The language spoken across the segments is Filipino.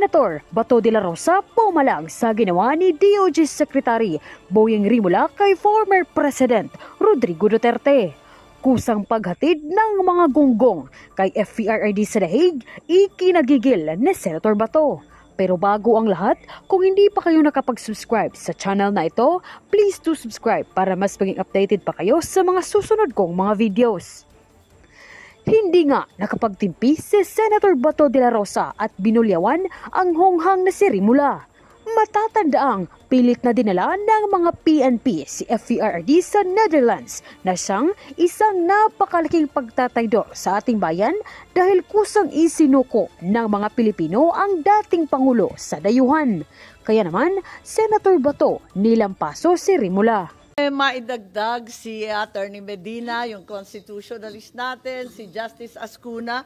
Senator Bato de la Rosa pumalag sa ginawa ni DOJ Secretary Boyeng Rimula kay former President Rodrigo Duterte. Kusang paghatid ng mga gunggong kay FVRID sa Dahig, ikinagigil ni Senator Bato. Pero bago ang lahat, kung hindi pa kayo nakapag-subscribe sa channel na ito, please do subscribe para mas maging updated pa kayo sa mga susunod kong mga videos. Hindi nga nakapagtimpi si Senator Bato de la Rosa at binulyawan ang honghang na si Rimula. Matatandaang pilit na dinala ng mga PNP si FVRD sa Netherlands na siyang isang napakalaking pagtataydor sa ating bayan dahil kusang isinuko ng mga Pilipino ang dating Pangulo sa dayuhan. Kaya naman, Senator Bato nilampaso si Rimula. Maidagdag si Attorney Medina, yung constitutionalist natin, si Justice Ascuna.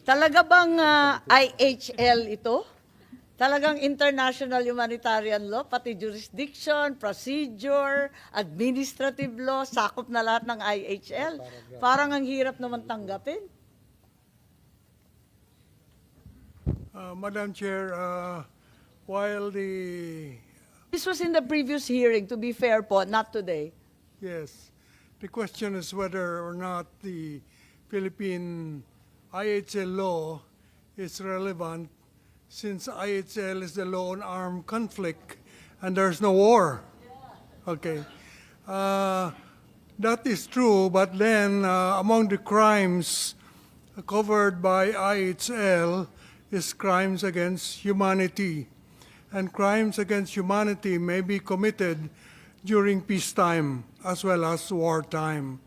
Talaga bang IHL ito? Talagang international humanitarian law, pati jurisdiction, procedure, administrative law, sakop na lahat ng IHL. Parang ang hirap naman tanggapin. Madam Chair, while This was in the previous hearing, to be fair po, not today. yes, the question is whether or not the Philippine IHL law is relevant since IHL is the law on armed conflict and there's no war. Okay. That is true, but then among the crimes covered by IHL is crimes against humanity. And crimes against humanity may be committed during peacetime as well as wartime.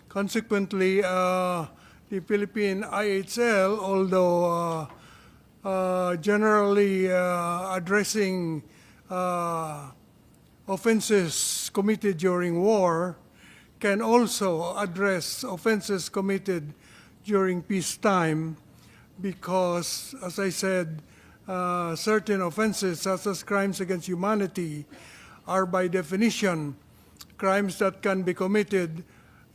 Consequently, the Philippine IHL, although generally addressing offenses committed during war, can also address offenses committed during peacetime because, as I said, certain offenses, such as crimes against humanity, are by definition crimes that can be committed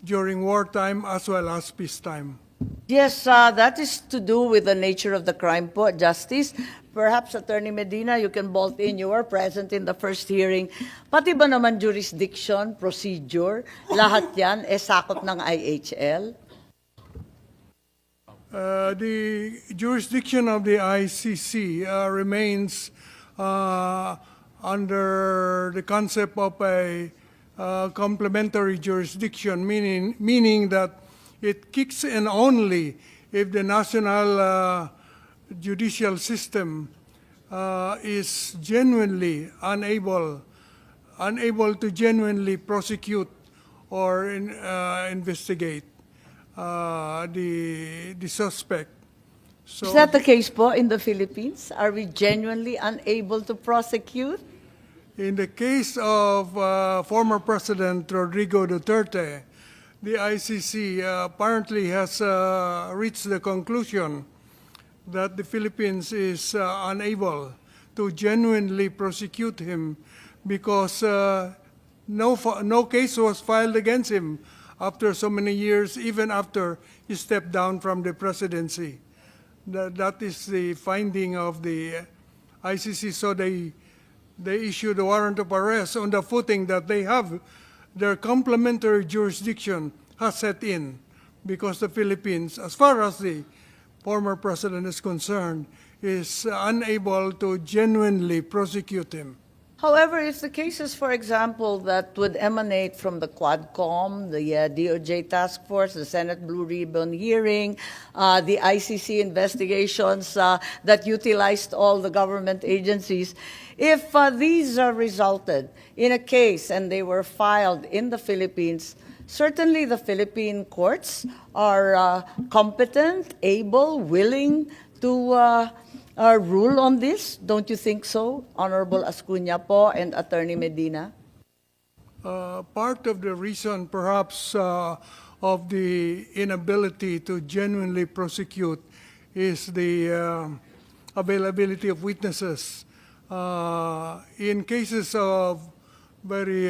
during wartime as well as peacetime. Yes, that is to do with the nature of the crime po, Justice. Perhaps, Attorney Medina, you can bolt in. You were present in the first hearing. Pati ba naman jurisdiction, procedure, lahat yan sakop ng IHL? The jurisdiction of the ICC remains under the concept of a complementary jurisdiction, meaning that it kicks in only if the national judicial system is genuinely unable to genuinely prosecute or investigate the suspect. So, Is that the case po in the Philippines? Are we genuinely unable to prosecute? in the case of former President Rodrigo Duterte, the ICC apparently has reached the conclusion that the Philippines is unable to genuinely prosecute him because no case was filed against him after so many years, even after he stepped down from the presidency. That is the finding of the ICC. So they issued a warrant of arrest on the footing that they have their complementary jurisdiction has set in because the Philippines, as far as the former president is concerned, is unable to genuinely prosecute him. However, if the cases, for example, that would emanate from the Quadcom, the DOJ task force, the Senate Blue Ribbon hearing, the ICC investigations that utilized all the government agencies, if these resulted in a case and they were filed in the Philippines, certainly the Philippine courts are competent, able, willing to rule on this. Don't you think so, Honorable Ascuna po and Attorney Medina? Part of the reason, perhaps, of the inability to genuinely prosecute is the availability of witnesses. In cases of very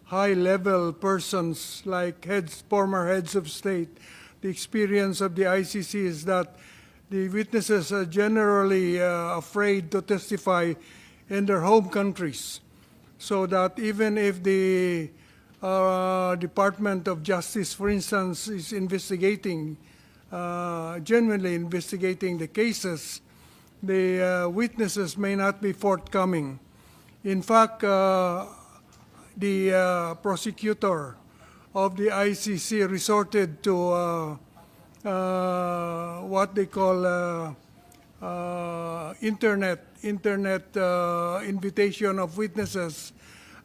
high-level persons like former heads of state, the experience of the ICC is that the witnesses are generally afraid to testify in their home countries, so that even if the Department of Justice, for instance, is investigating, genuinely investigating the cases, the witnesses may not be forthcoming. In fact, the prosecutor of the ICC resorted to what they call internet invitation of witnesses,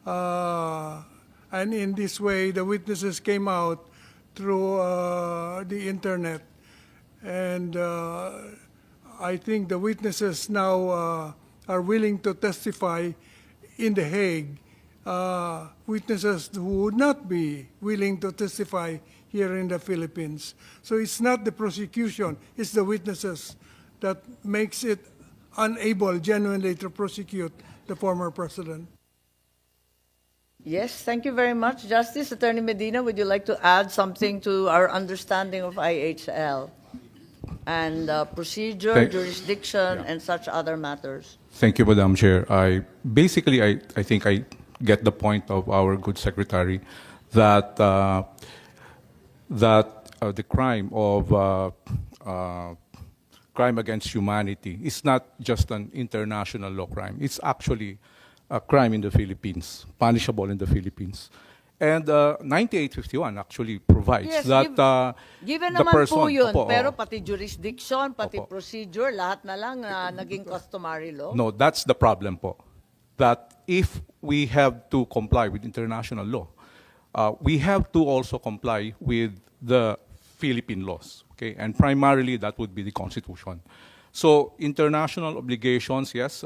and in this way the witnesses came out through the internet, and I think the witnesses now are willing to testify in The Hague. Witnesses who would not be willing to testify here in the Philippines. So it's not the prosecution, it's the witnesses that makes it unable genuinely to prosecute the former president. Yes, thank you very much. Justice Attorney Medina, would you like to add something to our understanding of IHL and procedure, Thank- jurisdiction, and such other matters? Thank you, Madam Chair. I think I get the point of our good secretary that the crime of crime against humanity is not just an international law crime. It's actually a crime in the Philippines, punishable in the Philippines. And 9851 actually provides Yes, that given the naman person, po yun, Opo, pero oo. pati jurisdiction, pati Opo. procedure, lahat na lang naging customary law. No, that's the problem po. That if we have to comply with international law, we have to also comply with the Philippine laws. Okay, and primarily that would be the Constitution. So international obligations, yes,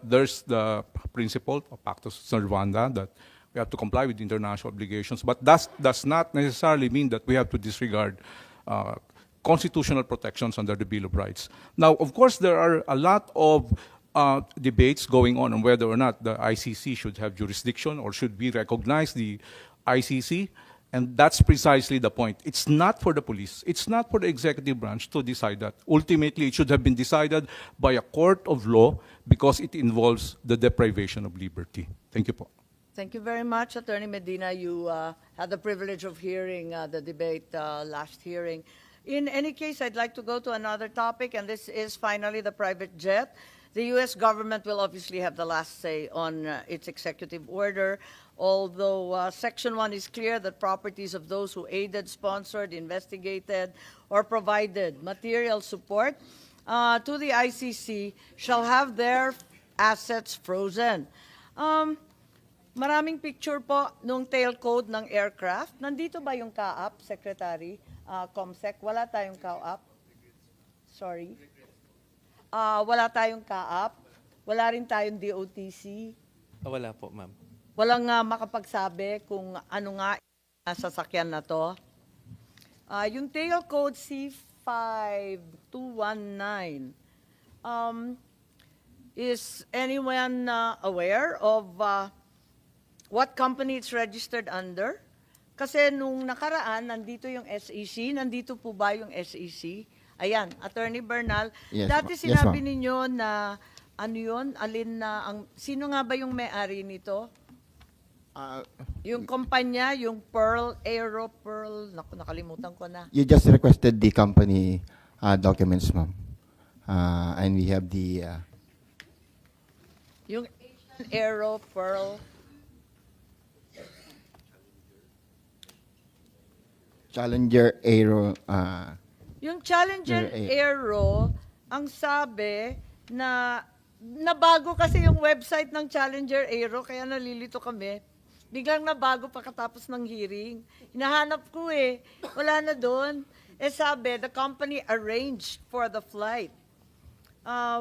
there's the principle of Pacta Sunt Servanda that we have to comply with international obligations, but that does not necessarily mean that we have to disregard constitutional protections under the Bill of Rights. Now, of course, there are a lot of debates going on whether or not the ICC should have jurisdiction or should we recognize the ICC, and that's precisely the point. It's not for the police, it's not for the executive branch to decide that. Ultimately, it should have been decided by a court of law because it involves the deprivation of liberty. Thank you po. Thank you very much, Attorney Medina. You had the privilege of hearing the debate last hearing. In any case, I'd like to go to another topic, and this is finally the private jet. The U.S. government will obviously have the last say on its executive order, although Section 1 is clear that properties of those who aided, sponsored, investigated, or provided material support to the ICC shall have their assets frozen. Maraming picture po nung tail code ng aircraft. Nandito ba yung CAAP, Secretary? Comsec, wala tayong CAAP. Sorry. Wala tayong CAAP. Wala rin tayong DOTC. Wala po, ma'am. Walang makapagsabi kung ano nga sasakyan na to. Yung tail code C5219, is anyone aware of what company it's registered under? Kasi nung nakaraan, nandito yung SEC. Nandito po ba yung SEC? Ayan, Attorney Bernal. Yes, Dati yes, sinabi ma'am. ninyo na ano yun, alin na, sino nga ba yung may-ari nito? Yung kumpanya, yung Pearl, Aero Pearl, naku, nakalimutan ko na. You just requested the company documents, ma'am. And we have the... Yung Asian Aero Pearl, Challenger Aero... yung Challenger Aero, ang sabi na nabago kasi yung website ng Challenger Aero, kaya nalilito kami. Biglang nabago pagkatapos ng hearing. Hinahanap ko wala na doon. Sabi, the company arranged for the flight.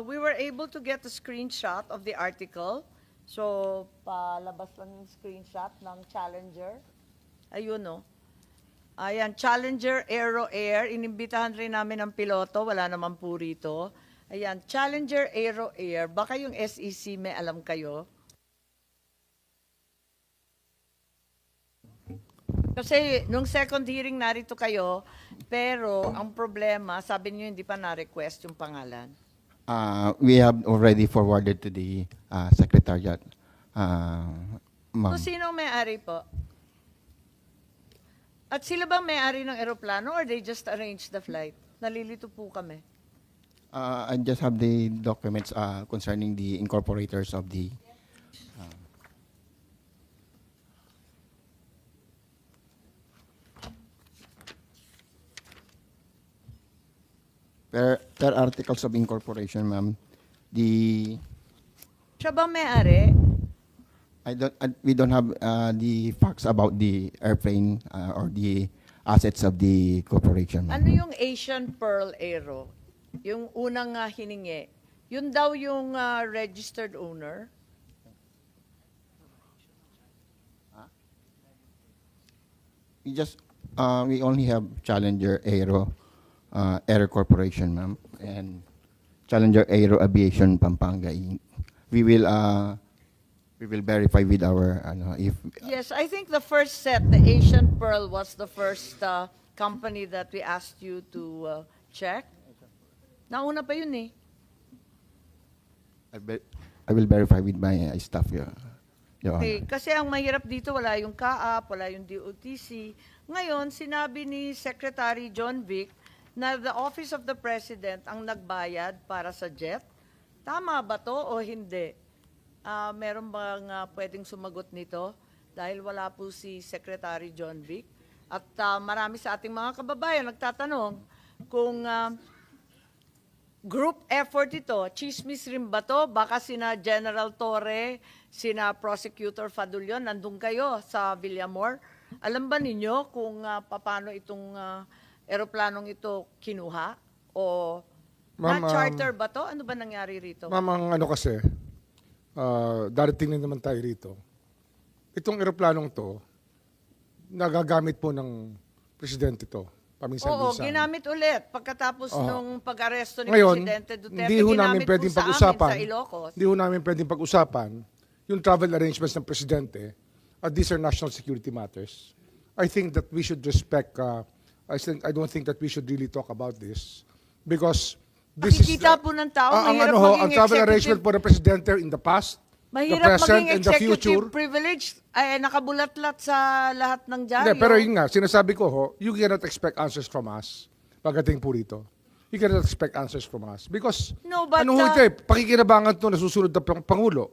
We were able to get a screenshot of the article. So, palabas lang yung screenshot ng Challenger. Ayun, Ayan, Challenger Aero Air. Inimbitahan rin namin ang piloto. Wala naman po rito. Ayan, Challenger Aero Air. Baka yung SEC may alam kayo. Kasi nung second hearing narito kayo, pero ang problema, sabi niyo hindi pa na-request yung pangalan. We have already forwarded to the secretariat, ma'am. So sino ang may-ari po? At sila bang may-ari ng eroplano or they just arranged the flight? Nalilito po kami. I just have the documents concerning the incorporators of the. Per articles of incorporation, ma'am. The Siya bang may-ari? we don't have the facts about the airplane or the assets of the corporation, ma'am. Ano yung Asian Pearl Aero? Yung unang hiningi. Yun daw yung registered owner? We only have Challenger Aero Corporation, ma'am, and Challenger Aero Aviation Pampanga Inc. We will verify with our if Yes, I think the first set, the Asian Pearl, was the first company that we asked you to check. Nauna pa yun eh. I will verify with my staff, Your Honor. Okay, kasi ang mahirap dito, wala yung CAAP, wala yung DOTC. Ngayon, sinabi ni Secretary John Vic na the Office of the President ang nagbayad para sa jet. Tama ba to o hindi? Meron bang pwedeng sumagot nito? Dahil wala po si Secretary John Vic. At marami sa ating mga kababayan nagtatanong kung group effort ito, chismis rin ba to? Baka sina General Torre, sina Prosecutor Fadulion, nandun kayo sa Villamor. Alam ba ninyo kung paano itong eroplanong ito kinuha? O na-charter ba to? Ano ba nangyari rito? Ma'am, ang ano kasi, darating na naman tayo rito. Itong eroplanong to, nagagamit po ng presidente to. Oo, Paminsan-minsan. ginamit ulit. Pagkatapos nung pag-aresto ni Ngayon, Presidente Duterte, hindi ho namin ginamit pwedeng po sa amin pag-usapan. sa Ilocos. Hindi ho namin pwedeng pag-usapan yung travel arrangements ng presidente. These are national security matters. I think that we should respect, I don't think that we should really talk about this because this Makikita po ng tao, mahirap maging ang travel executive- arrangement po ng presidente in the past, the Mahirap present, maging and the future. executive privilege, ay nakabulatlat sa lahat ng dyaryo. Hindi, pero yun nga, sinasabi ko ho, you cannot expect answers from us pagdating po rito. You cannot expect answers from us. Because, No, but, ano ho ito eh, pakikinabangan to na susunod na Pangulo.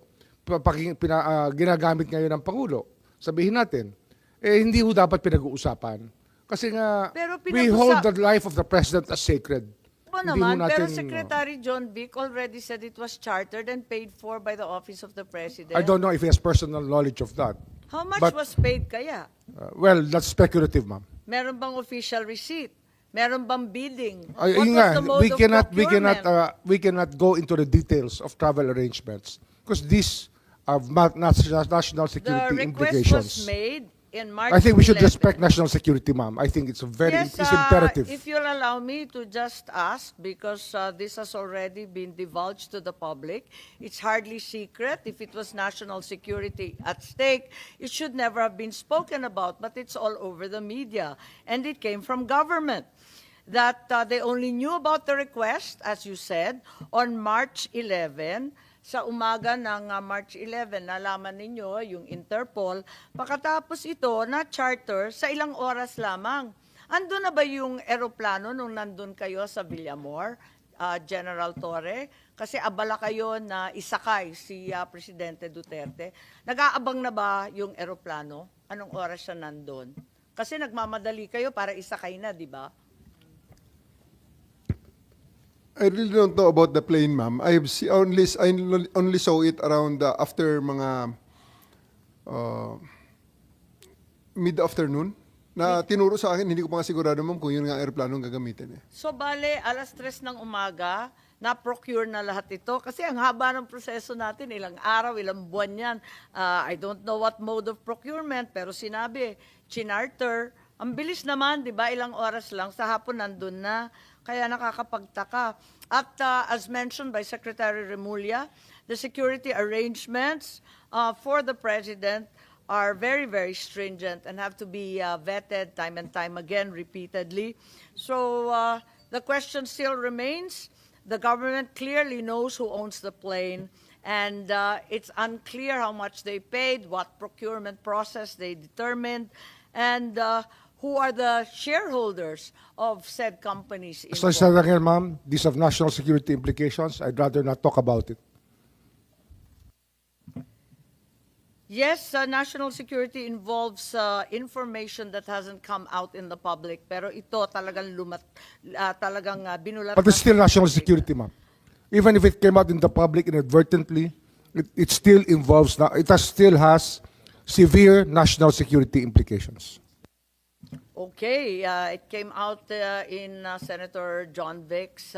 Ginagamit ngayon ng Pangulo. Sabihin natin, hindi ho dapat pinag-uusapan. Kasi nga, Pero we hold the life of the President as sacred. Po Hindi naman, ho pero natin, Secretary John Vic already said it was chartered and paid for by the Office of the President. I don't know if he has personal knowledge of that. How much but- was paid kaya? Well, that's speculative, ma'am. Meron bang official receipt? Meron bang bidding? Ay, What yun was nga, the mode of procurement? we cannot go into the details of travel arrangements because these have national The security request implications. was made in March I think we should 11. respect national security, ma'am. I think it's Yes, it's imperative. if you'll allow me to just ask, because this has already been divulged to the public, it's hardly secret. If it was national security at stake, it should never have been spoken about, but it's all over the media. And it came from government. That they only knew about the request, as you said, on March 11. Sa umaga ng March 11, nalaman ninyo yung Interpol. Pagkatapos ito, na-charter sa ilang oras lamang. Andun na ba yung eroplano nung nandun kayo sa Villamor, General Torre? Kasi abala kayo na isakay si Presidente Duterte. Nag-aabang na ba yung eroplano? Anong oras siya nandun? Kasi nagmamadali kayo para isakay na, di ba? I really don't know about the plane, ma'am. I only saw it around after mga mid-afternoon. Na tinuro sa akin, hindi ko pa nga sigurado, ma'am, kung yun nga aeroplano ang gagamitin. Eh. So bale, alas 3 ng umaga, na-procure na lahat ito. Kasi ang haba ng proseso natin, ilang araw, ilang buwan yan. I don't know what mode of procurement, pero sinabi, chinarter. Ang bilis naman, di ba? Ilang oras lang, sa hapon nandun na. Kaya nakakapagtaka. At as mentioned by Secretary Remulla, the security arrangements for the President are very, very stringent and have to be vetted time and time again, repeatedly. So the question still remains. The government clearly knows who owns the plane, and it's unclear how much they paid, what procurement process they determined, and who are the shareholders of said companies As I involved. said again, ma'am, these have national security implications. I'd rather not talk about it. Yes, national security involves information that hasn't come out in the public, pero ito talagang binulat. But it's still national security, ma'am. Even if it came out in the public inadvertently, it still involves, still has severe national security implications. Okay, it came out in Senator John Vic's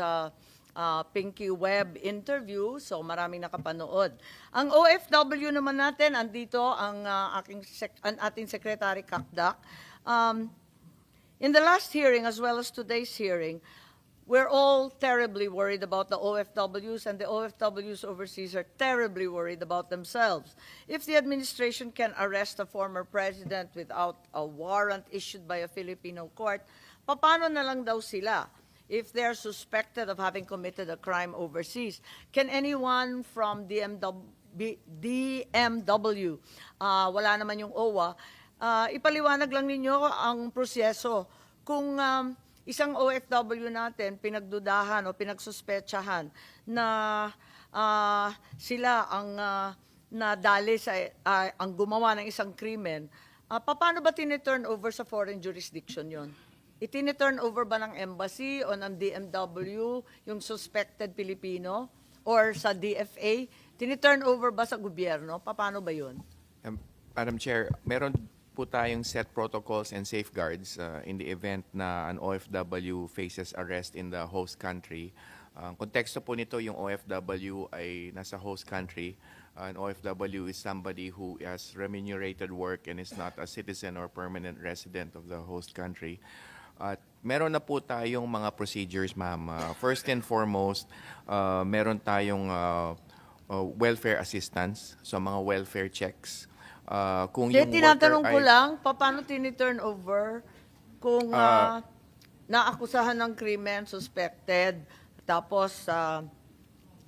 Pinky Web interview, so maraming nakapanood. Ang OFW naman natin, andito ang ating Secretary Kakdak. In the last hearing as well as today's hearing, we're all terribly worried about the OFWs, and the OFWs overseas are terribly worried about themselves. If the administration can arrest a former president without a warrant issued by a Filipino court, paano na lang daw sila? If they're suspected of having committed a crime overseas, can anyone from DMW, wala naman yung OWA, ipaliwanag lang ninyo ang proseso kung isang OFW natin pinagdudahan o pinagsuspetsahan na sila ang nadali sa ang gumawa ng isang krimen, paano ba tiniturn over sa foreign jurisdiction yon? Itiniturn over ba ng embassy o ng DMW yung suspected Pilipino or sa DFA? Tiniturn over ba sa gobyerno? Paano ba yun? Madam Chair, meron po tayong set protocols and safeguards in the event na an OFW faces arrest in the host country. Ang konteksto po nito, yung OFW ay nasa host country. An OFW is somebody who has remunerated work and is not a citizen or permanent resident of the host country. At meron na po tayong mga procedures, ma'am. First and foremost, meron tayong welfare assistance, so mga welfare checks. Kung yung Tinatanong worker ko ay- lang, paano tiniturn over kung naakusahan ng krimen, suspected, tapos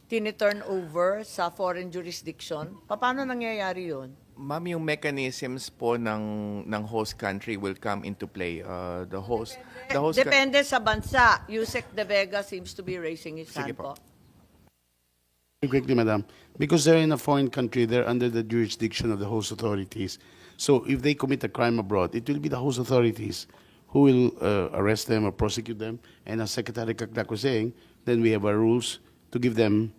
tiniturn over sa foreign jurisdiction? Paano nangyayari yun? Ma'am, yung mechanisms po ng host country will come into play. The host Depende sa bansa. Yusek De Vega seems to be raising his Sige hand po. po. Quickly, Madam, because they're in a foreign country, they're under the jurisdiction of the host authorities. So if they commit a crime abroad, it will be the host authorities who will arrest them or prosecute them. And as Secretary Kakdak was saying, then we have our rules to give them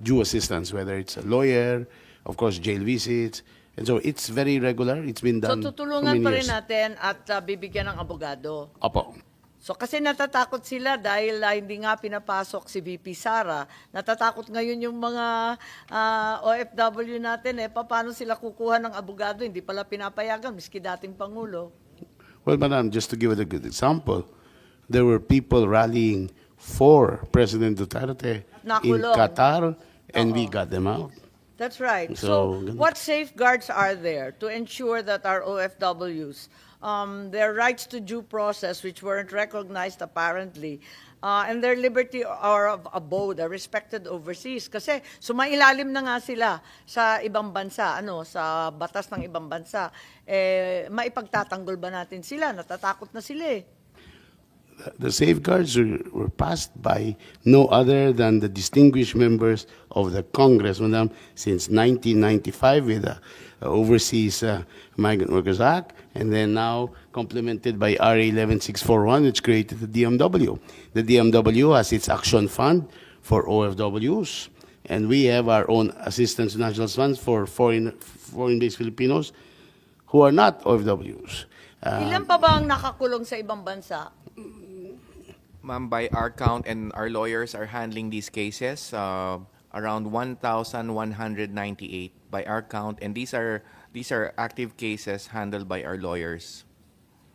due assistance, whether it's a lawyer, of course, jail visits. And so it's very regular. It's been So done for tutulungan many pa rin years. natin at bibigyan ng abogado. Opo. So kasi natatakot sila dahil hindi nga pinapasok si VP Sara. Natatakot ngayon yung mga OFW natin paano sila kukuha ng abogado? Hindi pala pinapayagan, miski dating Pangulo. Well, Madam, just to give it a good example, there were people rallying for President Duterte in Nakulong. Qatar, and we got them out. That's right. So, So what safeguards are there to ensure that our OFWs, their rights to due process, which weren't recognized apparently, and their liberty or of abode are respected overseas? Kasi sumailalim na nga sila sa ibang bansa, sa batas ng ibang bansa. Maipagtatanggol ba natin sila? Natatakot na sila eh. The safeguards were passed by no other than the distinguished members of the Congress, Madam, since 1995 with the Overseas Migrant Workers Act, and then now complemented by RA 11641, which created the DMW. The DMW has its action fund for OFWs, and we have our own assistance to national funds for foreign-based Filipinos who are not OFWs. Ilan pa ba ang nakakulong sa ibang bansa? Ma'am, by our count, and our lawyers are handling these cases, around 1,198 by our count, and these are active cases handled by our lawyers.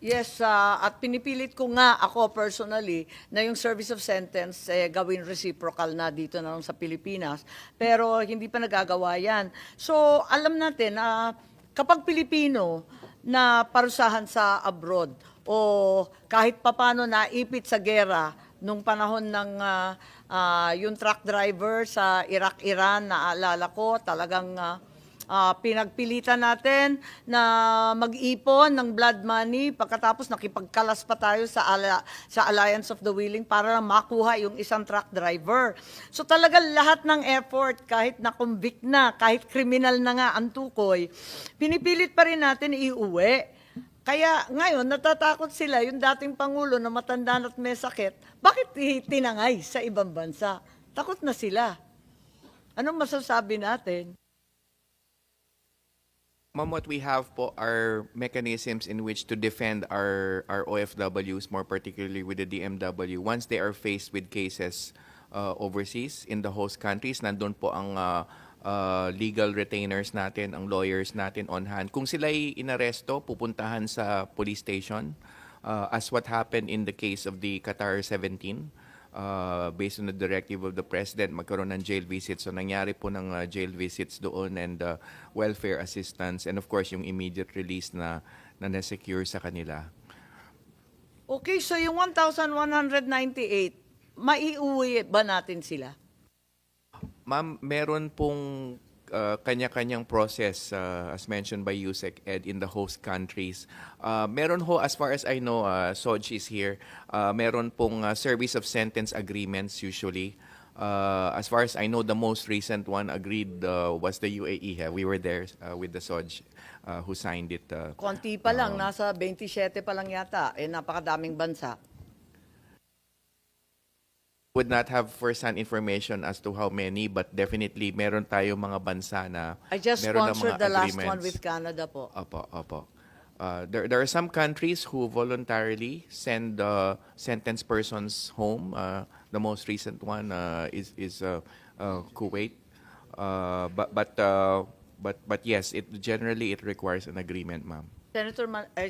Yes, at pinipilit ko nga ako personally na yung service of sentence gawin reciprocal na dito na lang sa Pilipinas. Pero hindi pa nagagawa yan. So alam natin na kapag Pilipino na parusahan sa abroad o kahit papano naipit sa gera nung panahon ng yung truck driver sa Iraq-Iran, naalala ko, talagang pinagpilitan natin na mag-ipon ng blood money pagkatapos nakipagkalas pa tayo sa Alliance of the Willing para lang makuha yung isang truck driver. So talagang lahat ng effort, kahit na-convict na, kahit kriminal na nga ang tukoy, pinipilit pa rin natin iuwi. Kaya ngayon, natatakot sila, yung dating Pangulo na matanda at may sakit, bakit tinangay sa ibang bansa? Takot na sila. Anong masasabi natin? Ma'am, what we have po are mechanisms in which to defend our OFWs, more particularly with the DMW, once they are faced with cases overseas in the host countries. Nandun po ang legal retainers natin, ang lawyers natin on hand. Kung sila'y inaresto, pupuntahan sa police station, as what happened in the case of the Qatar 17. Based on the directive of the President, magkaroon ng jail visits. So nangyari po ng jail visits doon and welfare assistance and of course yung immediate release na na-secure sa kanila. Okay, so yung 1,198, maiuwi ba natin sila? Ma'am, meron pong kanya-kanyang process as mentioned by Yusek Ed in the host countries. Meron ho, as far as I know, Soj is here, meron pong service of sentence agreements usually. As far as I know, the most recent one agreed was the UAE. We were there with the Soj who signed it. Konti pa lang, nasa 27 pa lang yata, napakadaming bansa. Would not have first-hand information as to how many, but definitely meron tayo mga bansa na I just meron ng sponsored mga the last agreements. one with Canada po. Opo. There are some countries who voluntarily send sentenced persons home. The most recent one is Kuwait. But yes, generally it requires an agreement, ma'am.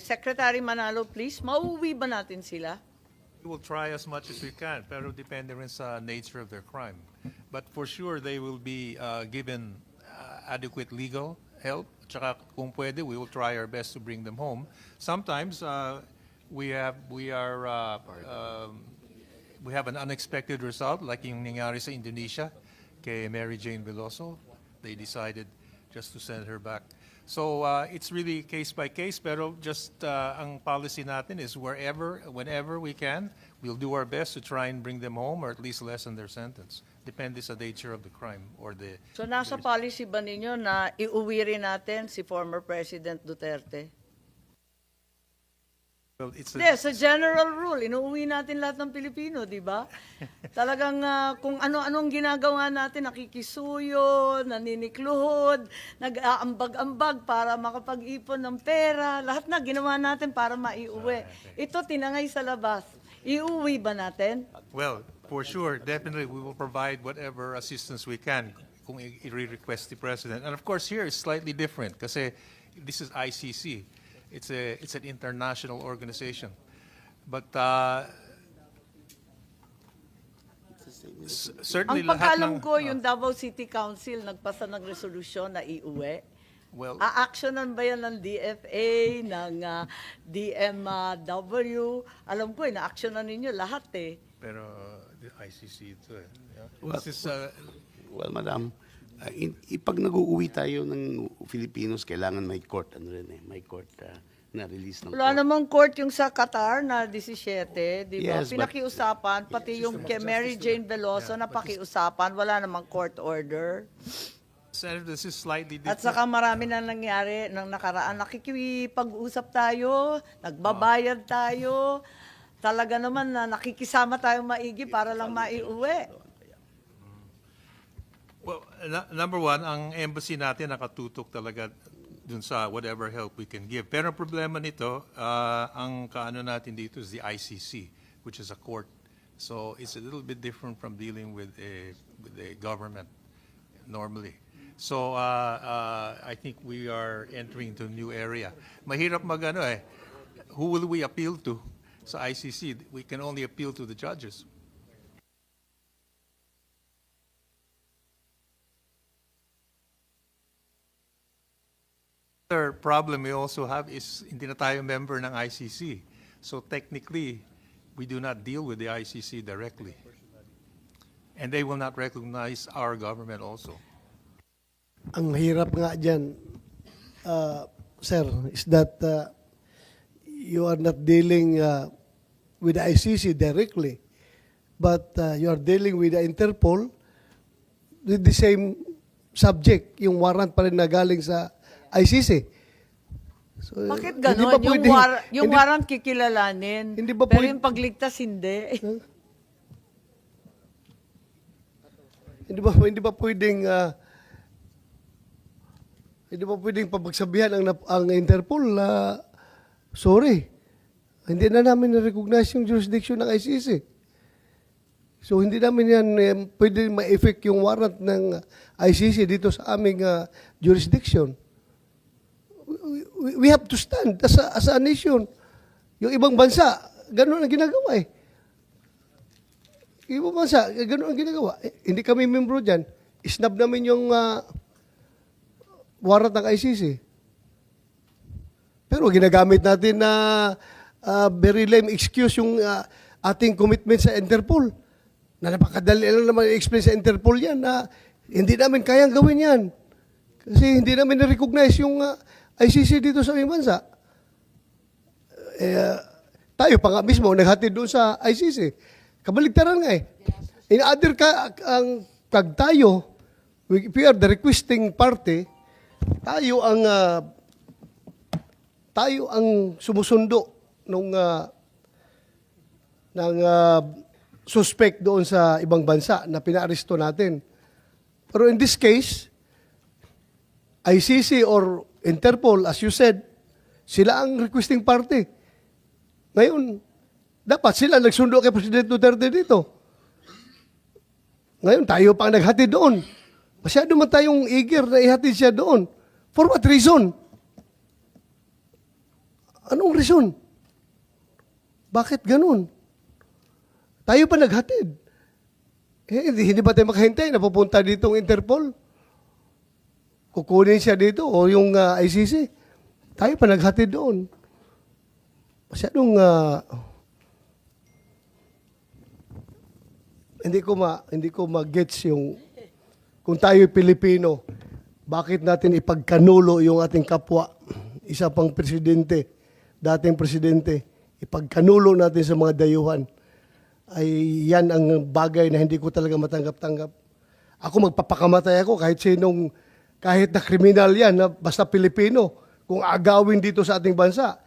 Secretary Manalo, please, mauuwi ba natin sila? We will try as much as we can, pero depende rin sa nature of their crime. But for sure, they will be given adequate legal help. Tsaka kung pwede, we will try our best to bring them home. Sometimes we have an unexpected result, like yung nangyari sa Indonesia kay Mary Jane Veloso. They decided just to send her back. So it's really case by case, pero just ang policy natin is whenever we can, we'll do our best to try and bring them home or at least lessen their sentence. Depende sa nature of the crime or the... So nasa policy ba ninyo na iuwi rin natin si former President Duterte? Well, it's Hindi, sa general rule, inuuwi natin lahat ng Pilipino, di ba? Talagang kung ano-anong ginagawa natin, nakikisuyo, naninikluhod, nag-aambag-ambag para makapag-ipon ng pera, lahat na ginawa natin para maiuwi. Ito, tinangay sa labas. Iuwi ba natin? Well, for sure, definitely we will provide whatever assistance we can kung i-request the President. And of course, here is slightly different kasi this is ICC. It's an international organization. But certainly Ang lahat pagkalam ng... ko, yung Davao City Council nagpasa ng resolusyon na iuwi. Well, A-actionan ba yan ng DFA, ng DMW? Alam ko, na-actionan ninyo lahat eh. pero the ICC ito eh. Yeah. Well, This is, Well, madam, pag nag-uuwi tayo ng Filipinos, kailangan may court, may court na release ng Wala court. namang court yung sa Qatar na 17, di ba? Yes, but- Pinakiusapan, pati yung kay Mary Jane Veloso na pakiusapan, wala namang court order. Senator, this is slightly At different. saka marami na nangyari ng nakaraan. Nakikipag-usap tayo, nagbabayad tayo, talaga naman na nakikisama tayo maigi para lang maiuwi. Well, number one, ang embassy natin nakatutok talaga dun sa whatever help we can give. Pero ang problema nito, ang kaano natin dito is the ICC, which is a court. So it's a little bit different from dealing with a government normally. So I think we are entering into a new area. Mahirap magano eh. Who will we appeal to? Sa ICC, we can only appeal to the judges. Another problem we also have is hindi na tayo member ng ICC. So technically, we do not deal with the ICC directly. And they will not recognize our government also. Ang hirap nga dyan, sir, is that you are not dealing with the ICC directly, but you are dealing with the Interpol with the same subject, yung warrant pa rin na galing sa ICC. So, Bakit hindi ganon? ba pwedeng- Yung hindi- warrant kikilalanin, Hindi ba pero pwede- yung pagligtas hindi. Hindi ba pwedeng pabagsabihan ang Interpol sorry, hindi na namin na-recognize yung jurisdiction ng ICC. So hindi namin yan pwede ma-effect yung warrant ng ICC dito sa aming jurisdiction. We have to stand as a nation. Yung ibang bansa, ganun ang ginagawa eh. Yung ibang bansa, ganun ang ginagawa. Hindi kami membro dyan. Isnab namin yung warrant ng ICC. Pero ginagamit natin na very lame excuse yung ating commitment sa Interpol. Na napakadali lang naman i-explain sa Interpol yan na hindi namin kayang gawin yan. Kasi hindi namin na-recognize yung ICC dito sa aming bansa. Tayo pa nga mismo naghatid doon sa ICC. Kabaligtaran nga eh. In other pag tayo, we are the requesting party, tayo ang sumusundo ng suspect doon sa ibang bansa na pinaaresto natin. Pero in this case, ICC or Interpol, as you said, sila ang requesting party. Ngayon, dapat sila nagsundo kay President Duterte dito. Ngayon, tayo pa ang naghatid doon. Masyado man tayong eager na ihatid siya doon. For what reason? Anong reason? Bakit ganun? Tayo pa naghatid. Hindi ba tayo makahintay na pupunta dito ang Interpol? Kukunin siya dito o yung ICC? Tayo pa naghatid doon. Masyadong hindi ko ma-gets yung kung tayo Pilipino, bakit natin ipagkanulo yung ating kapwa, isa pang presidente, dating presidente, ipagkanulo natin sa mga dayuhan. Ay yan ang bagay na hindi ko talaga matanggap-tanggap. Ako magpapakamatay ako kahit na kriminal yan, na basta Pilipino, kung agawin dito sa ating bansa,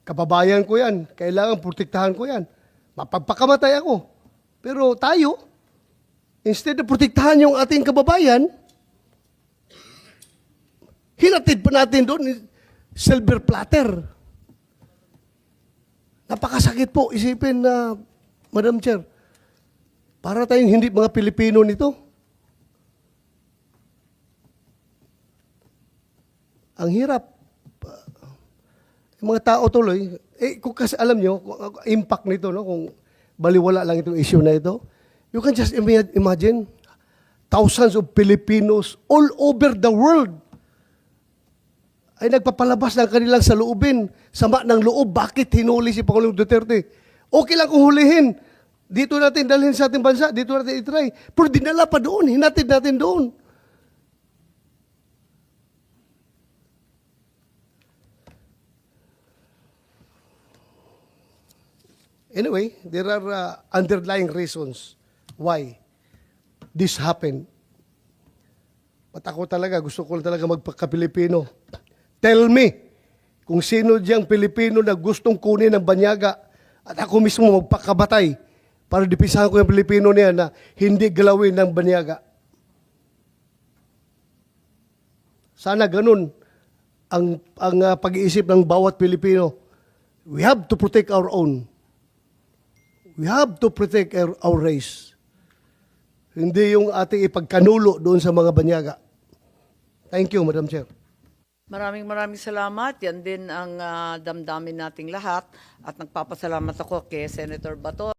kababayan ko yan, kailangan protektahan ko yan. Mapagpakamatay ako. Pero tayo, instead na protektahan yung ating kababayan, hinatid pa natin doon silver platter. Napakasakit po, isipin na, Madam Chair, para tayong hindi mga Pilipino nito. Ang hirap. Yung mga tao tuloy, kung kasi alam nyo, impact nito, no, kung baliwala lang itong issue na ito, you can just imagine thousands of Filipinos all over the world ay nagpapalabas ng kanilang saloobin, sama ng loob, bakit hinuli si Pangulong Duterte. Okay lang kung hulihin. Dito natin dalhin sa ating bansa, dito natin itry. Pero dinala pa doon, hinatid natin doon. Anyway, there are underlying reasons why this happened. At ako talaga, gusto ko talaga magpaka-Pilipino. Tell me kung sino diyang Pilipino na gustong kunin ng banyaga at ako mismo magpakabatay para dipisahan ko yung Pilipino niya na hindi galawin ng banyaga. Sana ganun ang pag-iisip ng bawat Pilipino. We have to protect our own. We have to protect our race. Hindi yung ating ipagkanulo doon sa mga banyaga. Thank you, Madam Chair. Maraming salamat. Yan din ang damdamin nating lahat. At nagpapasalamat ako kay Senator Bato.